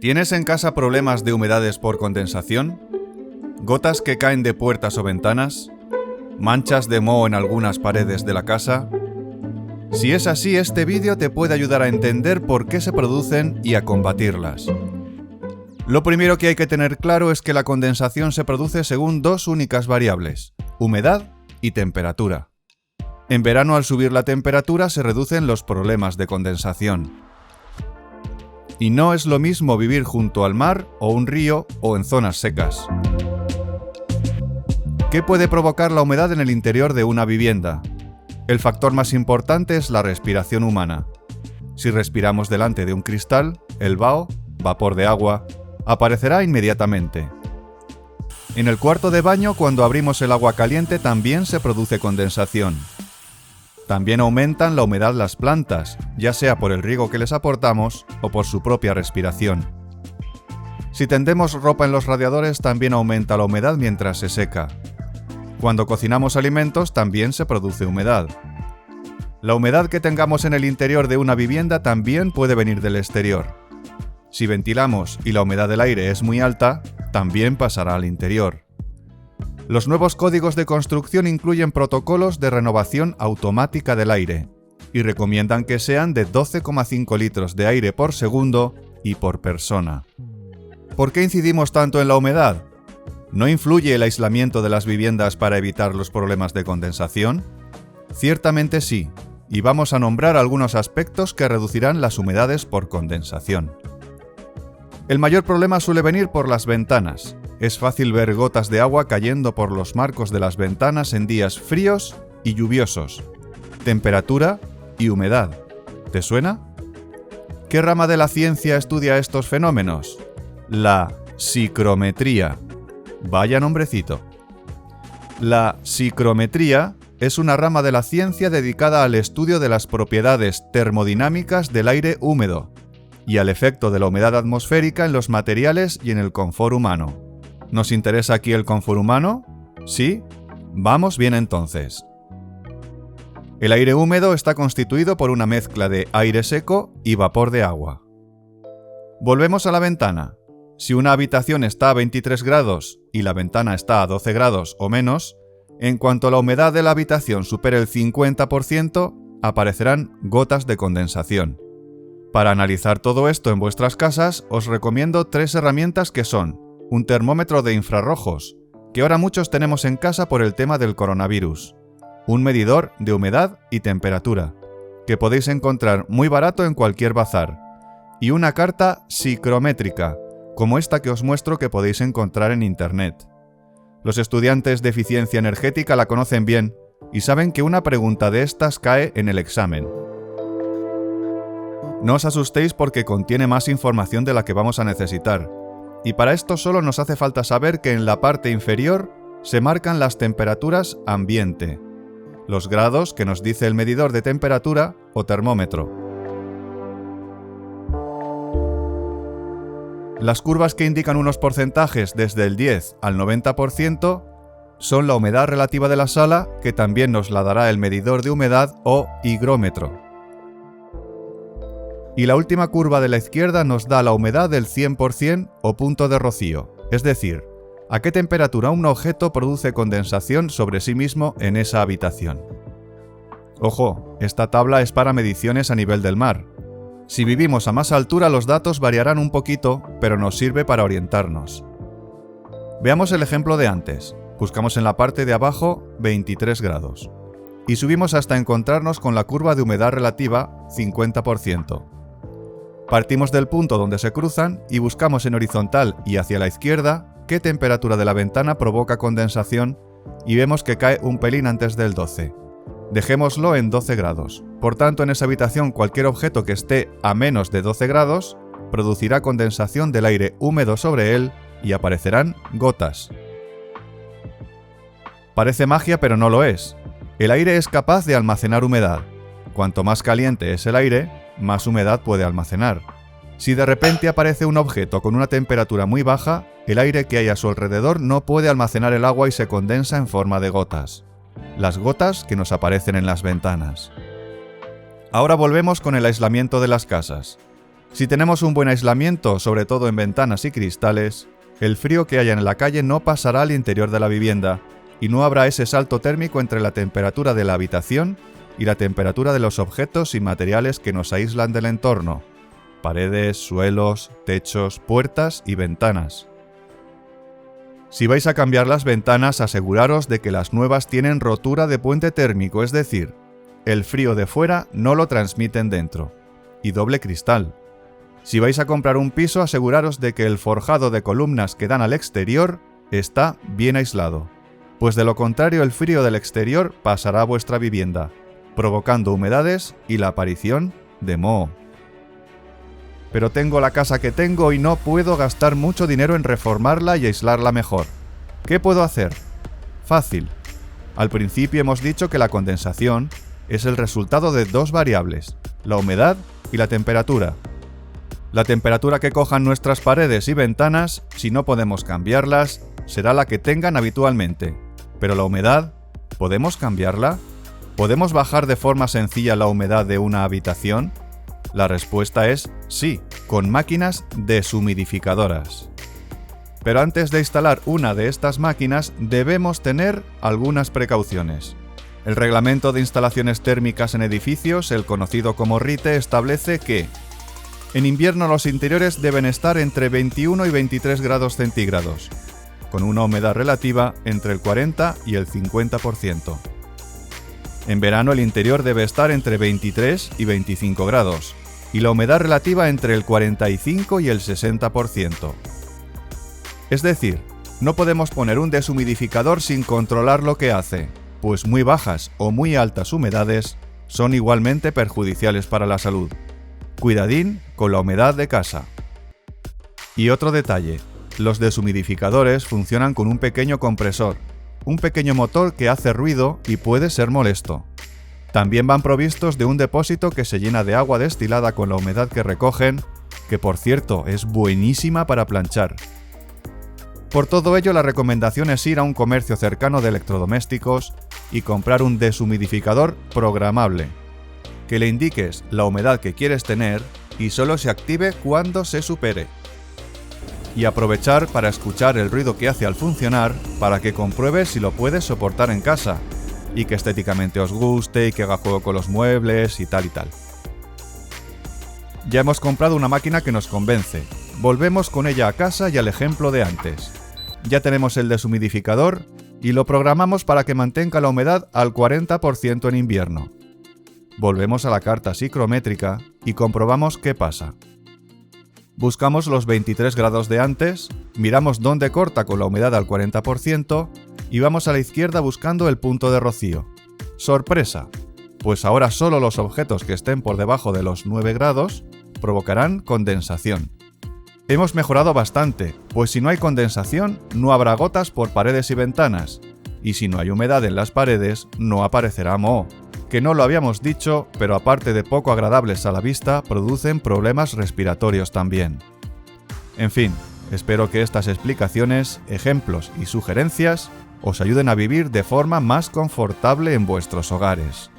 ¿Tienes en casa problemas de humedades por condensación? ¿Gotas que caen de puertas o ventanas? ¿Manchas de moho en algunas paredes de la casa? Si es así, este vídeo te puede ayudar a entender por qué se producen y a combatirlas. Lo primero que hay que tener claro es que la condensación se produce según dos únicas variables: humedad y temperatura. En verano, al subir la temperatura, se reducen los problemas de condensación. Y no es lo mismo vivir junto al mar o un río o en zonas secas. ¿Qué puede provocar la humedad en el interior de una vivienda? El factor más importante es la respiración humana. Si respiramos delante de un cristal, el vaho, vapor de agua, aparecerá inmediatamente. En el cuarto de baño, cuando abrimos el agua caliente, también se produce condensación. También aumentan la humedad las plantas, ya sea por el riego que les aportamos o por su propia respiración. Si tendemos ropa en los radiadores, también aumenta la humedad mientras se seca. Cuando cocinamos alimentos, también se produce humedad. La humedad que tengamos en el interior de una vivienda también puede venir del exterior. Si ventilamos y la humedad del aire es muy alta, también pasará al interior. Los nuevos códigos de construcción incluyen protocolos de renovación automática del aire y recomiendan que sean de 12,5 litros de aire por segundo y por persona. ¿Por qué incidimos tanto en la humedad? ¿No influye el aislamiento de las viviendas para evitar los problemas de condensación? Ciertamente sí, y vamos a nombrar algunos aspectos que reducirán las humedades por condensación. El mayor problema suele venir por las ventanas. Es fácil ver gotas de agua cayendo por los marcos de las ventanas en días fríos y lluviosos. Temperatura y humedad. ¿Te suena? ¿Qué rama de la ciencia estudia estos fenómenos? La psicometría. Vaya nombrecito. La psicometría es una rama de la ciencia dedicada al estudio de las propiedades termodinámicas del aire húmedo y al efecto de la humedad atmosférica en los materiales y en el confort humano. ¿Nos interesa aquí el confort humano? ¿Sí? Vamos bien entonces. El aire húmedo está constituido por una mezcla de aire seco y vapor de agua. Volvemos a la ventana. Si una habitación está a 23 grados y la ventana está a 12 grados o menos, en cuanto la humedad de la habitación supere el 50%, aparecerán gotas de condensación. Para analizar todo esto en vuestras casas, os recomiendo 3 herramientas que son: un termómetro de infrarrojos, que ahora muchos tenemos en casa por el tema del coronavirus, un medidor de humedad y temperatura, que podéis encontrar muy barato en cualquier bazar, y una carta psicométrica, como esta que os muestro que podéis encontrar en internet. Los estudiantes de eficiencia energética la conocen bien y saben que una pregunta de estas cae en el examen. No os asustéis porque contiene más información de la que vamos a necesitar. Y para esto solo nos hace falta saber que en la parte inferior se marcan las temperaturas ambiente, los grados que nos dice el medidor de temperatura o termómetro. Las curvas que indican unos porcentajes desde el 10 al 90% son la humedad relativa de la sala, que también nos la dará el medidor de humedad o higrómetro. Y la última curva de la izquierda nos da la humedad del 100% o punto de rocío, es decir, a qué temperatura un objeto produce condensación sobre sí mismo en esa habitación. Ojo, esta tabla es para mediciones a nivel del mar. Si vivimos a más altura, los datos variarán un poquito, pero nos sirve para orientarnos. Veamos el ejemplo de antes. Buscamos en la parte de abajo 23 grados y subimos hasta encontrarnos con la curva de humedad relativa 50%. Partimos del punto donde se cruzan y buscamos en horizontal y hacia la izquierda qué temperatura de la ventana provoca condensación y vemos que cae un pelín antes del 12. Dejémoslo en 12 grados. Por tanto, en esa habitación cualquier objeto que esté a menos de 12 grados producirá condensación del aire húmedo sobre él y aparecerán gotas. Parece magia, pero no lo es. El aire es capaz de almacenar humedad. Cuanto más caliente es el aire, más humedad puede almacenar. Si de repente aparece un objeto con una temperatura muy baja, el aire que hay a su alrededor no puede almacenar el agua y se condensa en forma de gotas. Las gotas que nos aparecen en las ventanas. Ahora volvemos con el aislamiento de las casas. Si tenemos un buen aislamiento, sobre todo en ventanas y cristales, el frío que haya en la calle no pasará al interior de la vivienda y no habrá ese salto térmico entre la temperatura de la habitación y la temperatura de los objetos y materiales que nos aíslan del entorno: paredes, suelos, techos, puertas y ventanas. Si vais a cambiar las ventanas, aseguraros de que las nuevas tienen rotura de puente térmico, es decir, el frío de fuera no lo transmiten dentro, y doble cristal. Si vais a comprar un piso, aseguraros de que el forjado de columnas que dan al exterior está bien aislado, pues de lo contrario el frío del exterior pasará a vuestra vivienda, provocando humedades y la aparición de moho. Pero tengo la casa que tengo y no puedo gastar mucho dinero en reformarla y aislarla mejor. ¿Qué puedo hacer? Fácil. Al principio hemos dicho que la condensación es el resultado de dos variables: la humedad y la temperatura. La temperatura que cojan nuestras paredes y ventanas, si no podemos cambiarlas, será la que tengan habitualmente. Pero la humedad, ¿podemos cambiarla? ¿Podemos bajar de forma sencilla la humedad de una habitación? La respuesta es sí, con máquinas deshumidificadoras. Pero antes de instalar una de estas máquinas debemos tener algunas precauciones. El Reglamento de Instalaciones Térmicas en Edificios, el conocido como RITE, establece que en invierno los interiores deben estar entre 21 y 23 grados centígrados, con una humedad relativa entre el 40 y el 50%. En verano el interior debe estar entre 23 y 25 grados, y la humedad relativa entre el 45 y el 60%. Es decir, no podemos poner un deshumidificador sin controlar lo que hace, pues muy bajas o muy altas humedades son igualmente perjudiciales para la salud. Cuidadín con la humedad de casa. Y otro detalle, los deshumidificadores funcionan con un pequeño compresor, un pequeño motor que hace ruido y puede ser molesto. También van provistos de un depósito que se llena de agua destilada con la humedad que recogen, que por cierto es buenísima para planchar. Por todo ello, la recomendación es ir a un comercio cercano de electrodomésticos y comprar un deshumidificador programable, que le indiques la humedad que quieres tener y solo se active cuando se supere. Y aprovechar para escuchar el ruido que hace al funcionar para que compruebes si lo puedes soportar en casa y que estéticamente os guste y que haga juego con los muebles y tal y tal. Ya hemos comprado una máquina que nos convence. Volvemos con ella a casa y al ejemplo de antes. Ya tenemos el deshumidificador y lo programamos para que mantenga la humedad al 40% en invierno. Volvemos a la carta psicométrica y comprobamos qué pasa. Buscamos los 23 grados de antes, miramos dónde corta con la humedad al 40% y vamos a la izquierda buscando el punto de rocío. ¡Sorpresa! Pues ahora solo los objetos que estén por debajo de los 9 grados provocarán condensación. Hemos mejorado bastante, pues si no hay condensación, no habrá gotas por paredes y ventanas, y si no hay humedad en las paredes, no aparecerá moho, que no lo habíamos dicho, pero aparte de poco agradables a la vista, producen problemas respiratorios también. En fin, espero que estas explicaciones, ejemplos y sugerencias os ayuden a vivir de forma más confortable en vuestros hogares.